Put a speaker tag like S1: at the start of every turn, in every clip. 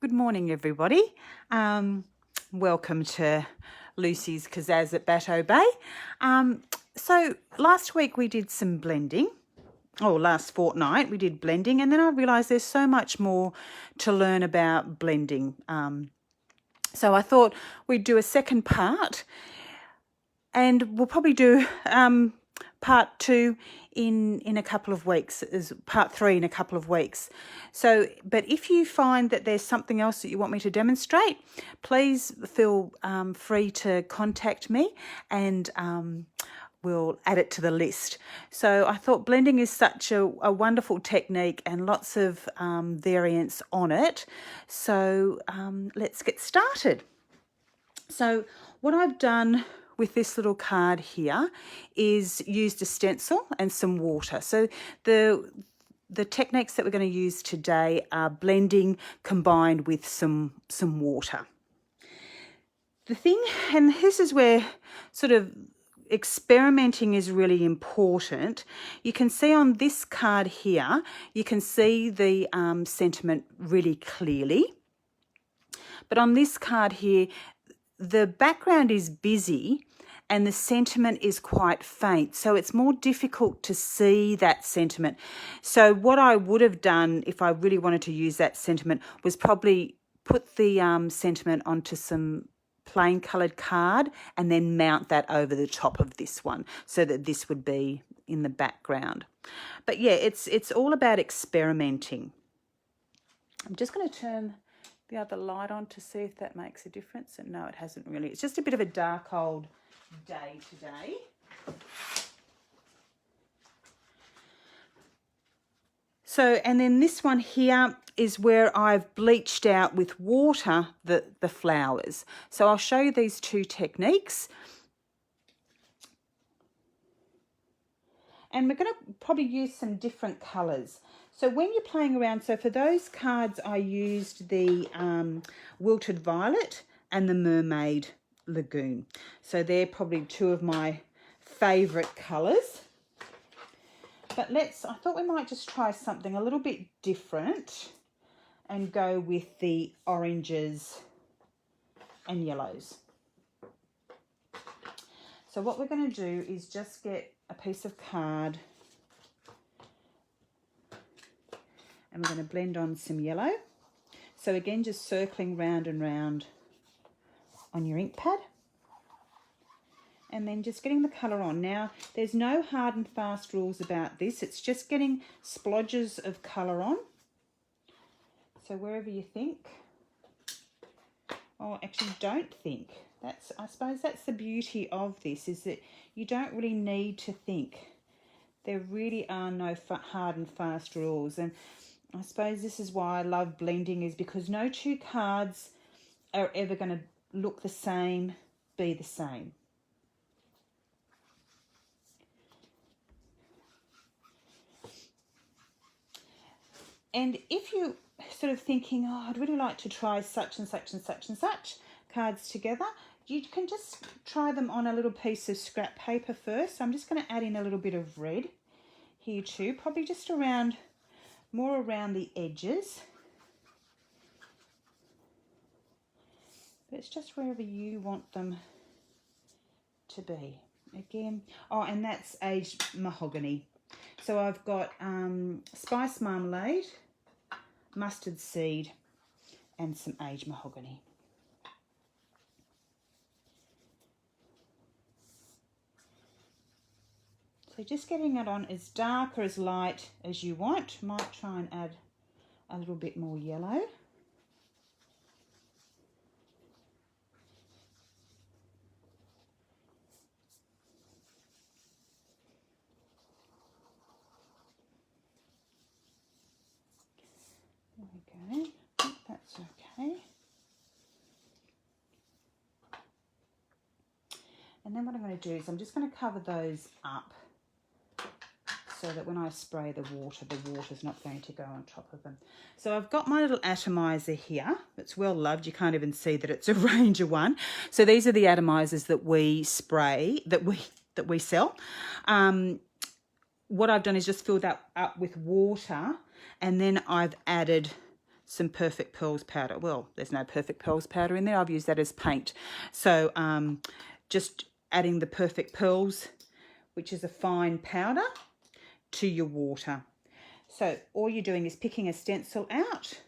S1: Good morning, everybody. Welcome to Lucy's Kazaz at Batteau Bay. So last week we did some blending. Last fortnight we did blending, and then I realised there's so much more to learn about blending. So I thought we'd do a second part, and we'll probably do part 2 in a couple of weeks, is part 3 in a couple of weeks. So, but if you find that there's something else that you want me to demonstrate, please feel free to contact me, and we'll add it to the list. So I thought blending is such a wonderful technique and lots of variants on it. So let's get started. So what I've done with this little card here is used a stencil and some water. So the techniques that we're going to use today are blending combined with some water. The thing, and this is where sort of experimenting is really important. You can see on this card here, you can see the sentiment really clearly. But on this card here, the background is busy and the sentiment is quite faint, so it's more difficult to see that sentiment. So what I would have done if I really wanted to use that sentiment was probably put the sentiment onto some plain coloured card and then mount that over the top of this one so that this would be in the background. But yeah, it's all about experimenting. I'm just going to turn the other light on to see if that makes a difference, and no, it hasn't really. It's just a bit of a dark old day today. So, and then this one here is where I've bleached out with water the flowers. So I'll show you these two techniques. And we're going to probably use some different colours. So when you're playing around, so for those cards I used the Wilted Violet and the Mermaid Lagoon. So they're probably two of my favourite colours. But I thought we might just try something a little bit different and go with the oranges and yellows. So what we're going to do is just get a piece of card and we're going to blend on some yellow. So again, just circling round and round on your ink pad. And then just getting the colour on. Now, there's no hard and fast rules about this. It's just getting splodges of colour on. So wherever you think. Oh, actually don't think. I suppose that's the beauty of this, is that you don't really need to think. There really are no hard and fast rules. And I suppose this is why I love blending, is because no two cards are ever going to look the same, be the same. And if you sort of thinking, oh, I'd really like to try such and such and such and such cards together, you can just try them on a little piece of scrap paper first. So I'm just going to add in a little bit of red here too, probably just more around the edges. But it's just wherever you want them to be. Again, oh, and that's aged mahogany. So I've got spice marmalade, mustard seed, and some aged mahogany. So just getting it on as dark or as light as you want. Might try and add a little bit more yellow. There we go. I think that's okay. And then what I'm going to do is I'm just going to cover those up, so that when I spray the water's not going to go on top of them. So I've got my little atomizer here. It's well loved. You can't even see that it's a Ranger one. So these are the atomizers that we spray, that we sell. What I've done is just filled that up with water, and then I've added some Perfect Pearls powder. Well, there's no Perfect Pearls powder in there. I've used that as paint. So just adding the Perfect Pearls, which is a fine powder, to your water. So all you're doing is picking a stencil out,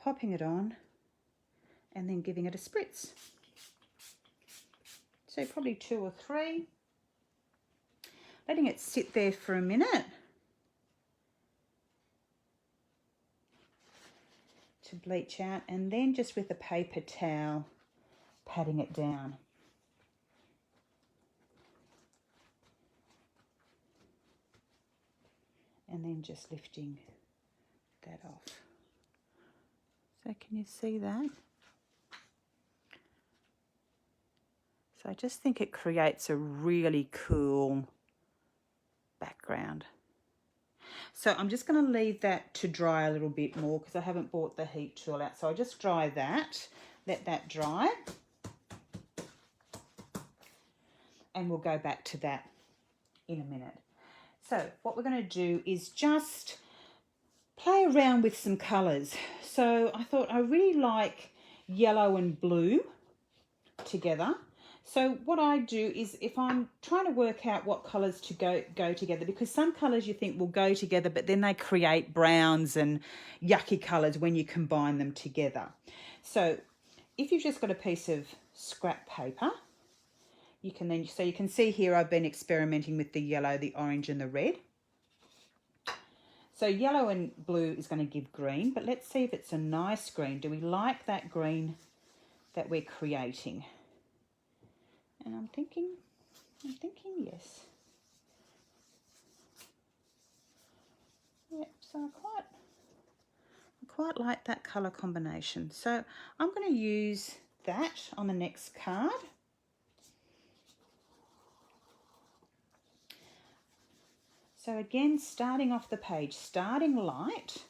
S1: popping it on, and then giving it a spritz. So probably 2 or 3. Letting it sit there for a minute to bleach out, and then just with a paper towel patting it down. And then just lifting that off. So can you see that? So I just think it creates a really cool background. So I'm just going to leave that to dry a little bit more because I haven't brought the heat tool out. So I'll just dry that, let that dry, and we'll go back to that in a minute. So what we're going to do is just play around with some colours. So I thought I really like yellow and blue together. So what I do is, if I'm trying to work out what colours to go together, because some colours you think will go together, but then they create browns and yucky colours when you combine them together. So if you've just got a piece of scrap paper, you can then, so you can see here I've been experimenting with the yellow, the orange and the red. So yellow and blue is going to give green, but let's see if it's a nice green. Do we like that green that we're creating? And I'm thinking yes. Yep, so I quite like that colour combination. So I'm going to use that on the next card. So again, starting off the page, starting light.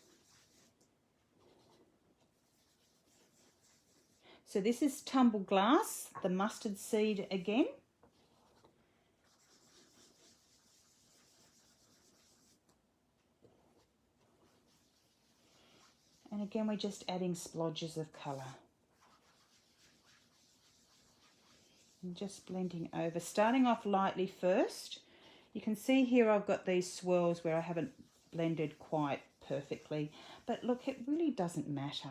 S1: So this is Tumble Glass, the mustard seed again. And again, we're just adding splodges of colour. And just blending over, starting off lightly first. You can see here I've got these swirls where I haven't blended quite perfectly. But look, it really doesn't matter,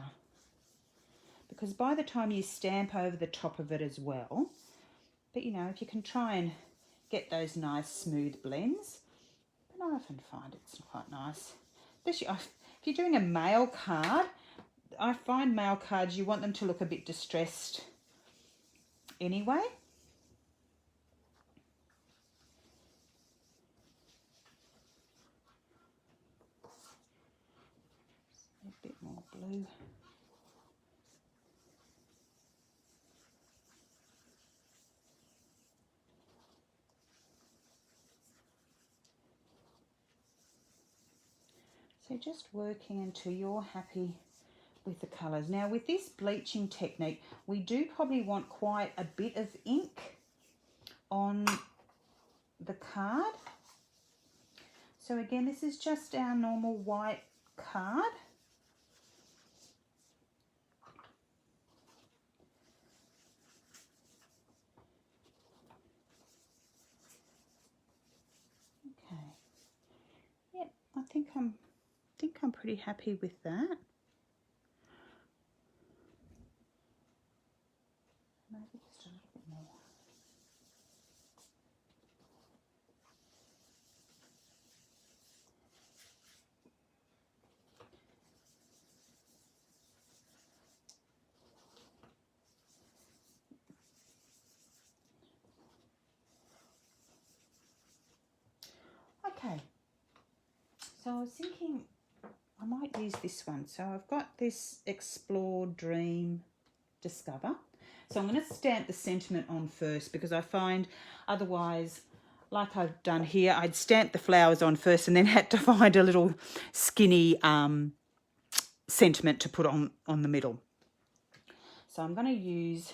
S1: because by the time you stamp over the top of it as well, but you know, if you can try and get those nice smooth blends, but I often find it's quite nice. Especially if you're doing a mail card, I find mail cards, you want them to look a bit distressed anyway. A bit more blue. So just working until you're happy with the colours. Now with this bleaching technique, we do probably want quite a bit of ink on the card. So again, this is just our normal white card. Okay. Yep, I think I'm pretty happy with that. Maybe just a little bit more. Okay, so I was thinking I might use this one. So I've got this Explore, Dream, Discover. So I'm going to stamp the sentiment on first, because I find otherwise, like I've done here, I'd stamp the flowers on first and then had to find a little skinny sentiment to put on the middle. So I'm going to use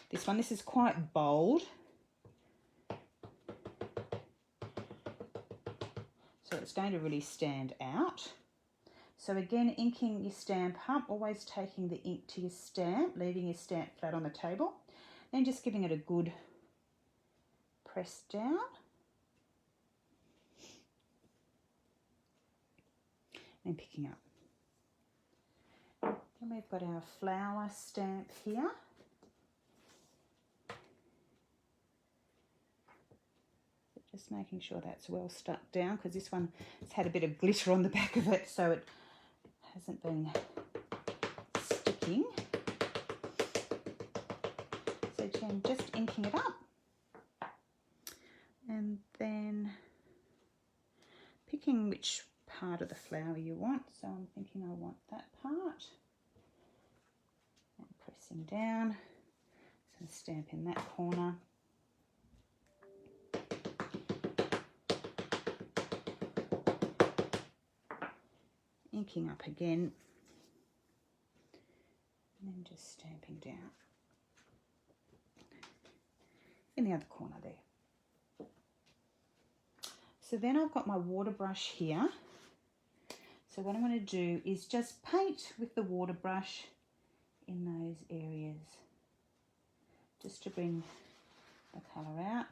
S1: this one. This is quite bold. So it's going to really stand out. So So again, inking your stamp up, always taking the ink to your stamp, leaving your stamp flat on the table, then just giving it a good press down. And picking up. Then we've got our flower stamp here. Just making sure that's well stuck down, because this one has had a bit of glitter on the back of it, so it hasn't been sticking. So again, just inking it up. And then picking which part of the flower you want. So I'm thinking I want that part. And pressing down. So stamp in that corner. Inking up again. And then just stamping down. In the other corner there. So then I've got my water brush here. So what I'm going to do is just paint with the water brush in those areas, just to bring the colour out,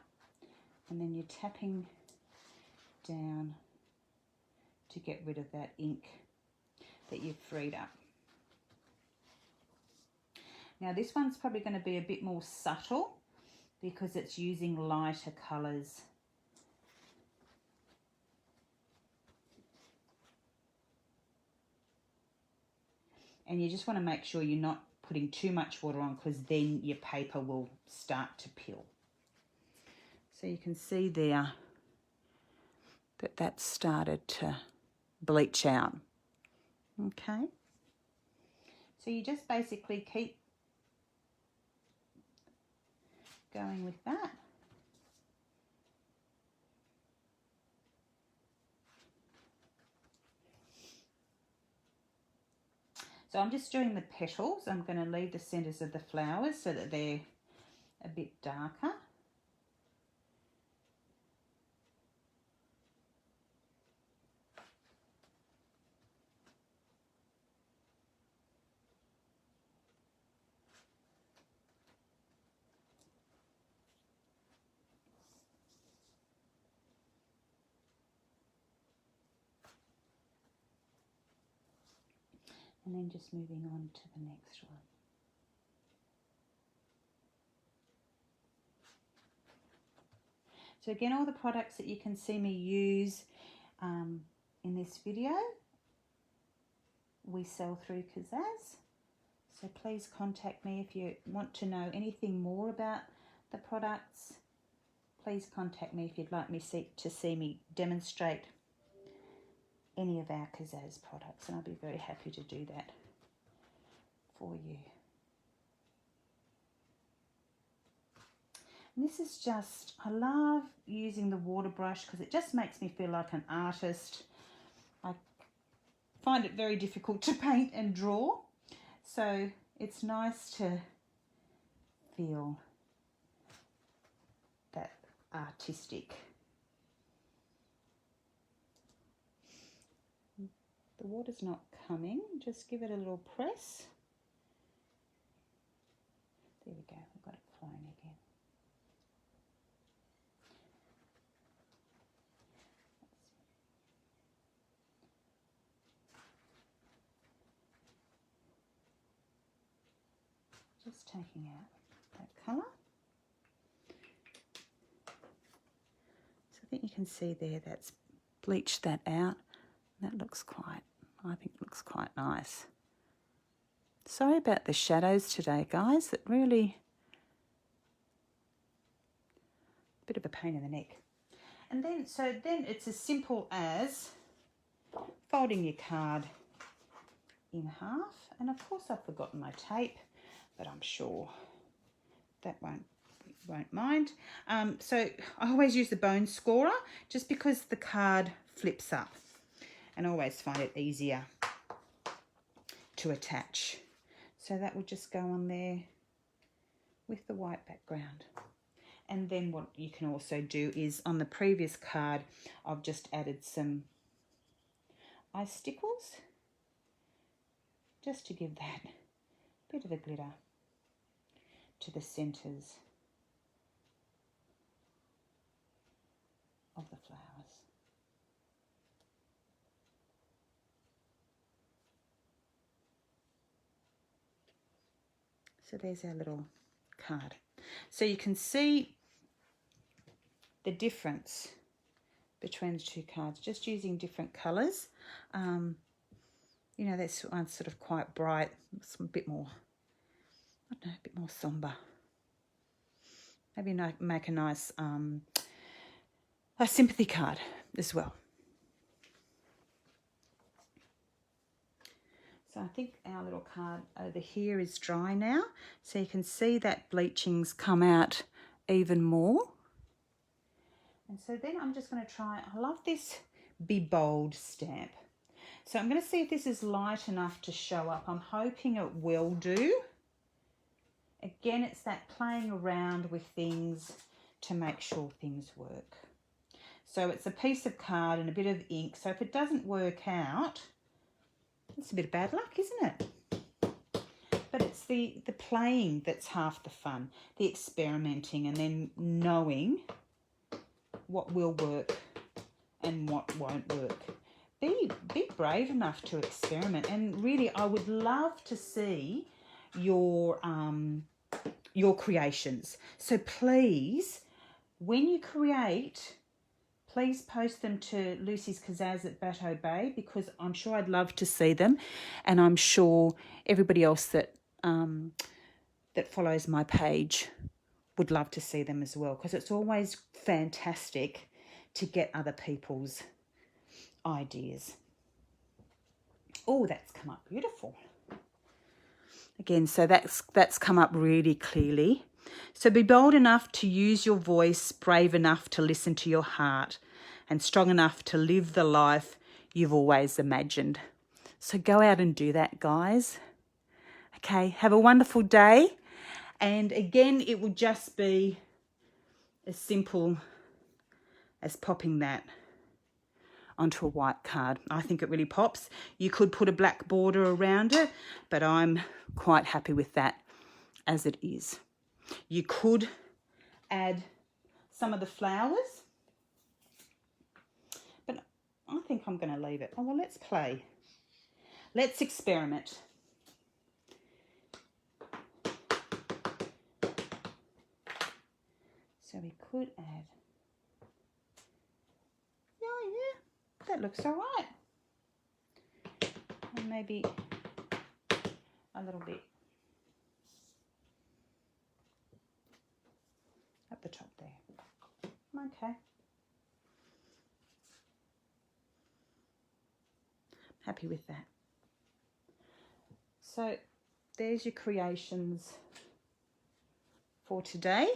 S1: and then you're tapping down to get rid of that ink that you've freed up. Now this one's probably going to be a bit more subtle because it's using lighter colours. And you just want to make sure you're not putting too much water on, because then your paper will start to peel. So you can see there that that's started to bleach out. Okay. So you just basically keep going with that. So I'm just doing the petals. I'm going to leave the centres of the flowers so that they're a bit darker. And then just moving on to the next one. So again, all the products that you can see me use in this video, we sell through Kazaz. So please contact me if you want to know anything more about the products. Please contact me if you'd like me to see me demonstrate any of our Kazaz products, and I'll be very happy to do that for you. And this is just, I love using the water brush because it just makes me feel like an artist. I find it very difficult to paint and draw, so it's nice to feel that artistic. The water's not coming, just give it a little press. There we go, we've got it flowing again. Just taking out that colour. So I think you can see there that's bleached that out. That looks quite, I think it looks quite nice. Sorry about the shadows today, guys. It really, a bit of a pain in the neck. And then, so then it's as simple as folding your card in half. And of course I've forgotten my tape, but I'm sure that won't mind. So I always use the bone scorer just because the card flips up, and I always find it easier to attach. So that would just go on there with the white background. And then what you can also do is, on the previous card, I've just added some icicles just to give that bit of a glitter to the centres of the flowers. So there's our little card. So you can see the difference between the two cards, just using different colours. You know, this one's sort of quite bright, it's a bit more, I don't know, a bit more sombre. Maybe make a nice a sympathy card as well. So I think our little card over here is dry now. So you can see that bleaching's come out even more. And so then I'm just going to try, I love this Be Bold stamp. So I'm going to see if this is light enough to show up. I'm hoping it will do. Again, it's that playing around with things to make sure things work. So it's a piece of card and a bit of ink. So if it doesn't work out, it's a bit of bad luck, isn't it? But it's the playing that's half the fun, the experimenting, and then knowing what will work and what won't work. Be brave enough to experiment, and really I would love to see your creations. So please, when you create, please post them to Lucy's Kazzaz at Bateau Bay, because I'm sure I'd love to see them, and I'm sure everybody else that that follows my page would love to see them as well, because it's always fantastic to get other people's ideas. Oh, that's come up beautiful. Again, so that's come up really clearly. So be bold enough to use your voice, brave enough to listen to your heart, and strong enough to live the life you've always imagined. So go out and do that, guys. Okay, have a wonderful day. And again, it will just be as simple as popping that onto a white card. I think it really pops. You could put a black border around it, but I'm quite happy with that as it is. You could add some of the flowers, but I think I'm going to leave it. Oh, well, let's play. Let's experiment. So we could add, oh yeah, that looks all right. And maybe a little bit at the top there. Okay. Happy with that. So there's your creations for today.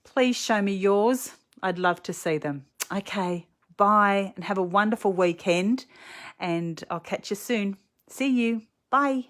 S1: Please show me yours. I'd love to see them. Okay, bye and have a wonderful weekend, and I'll catch you soon. See you. Bye.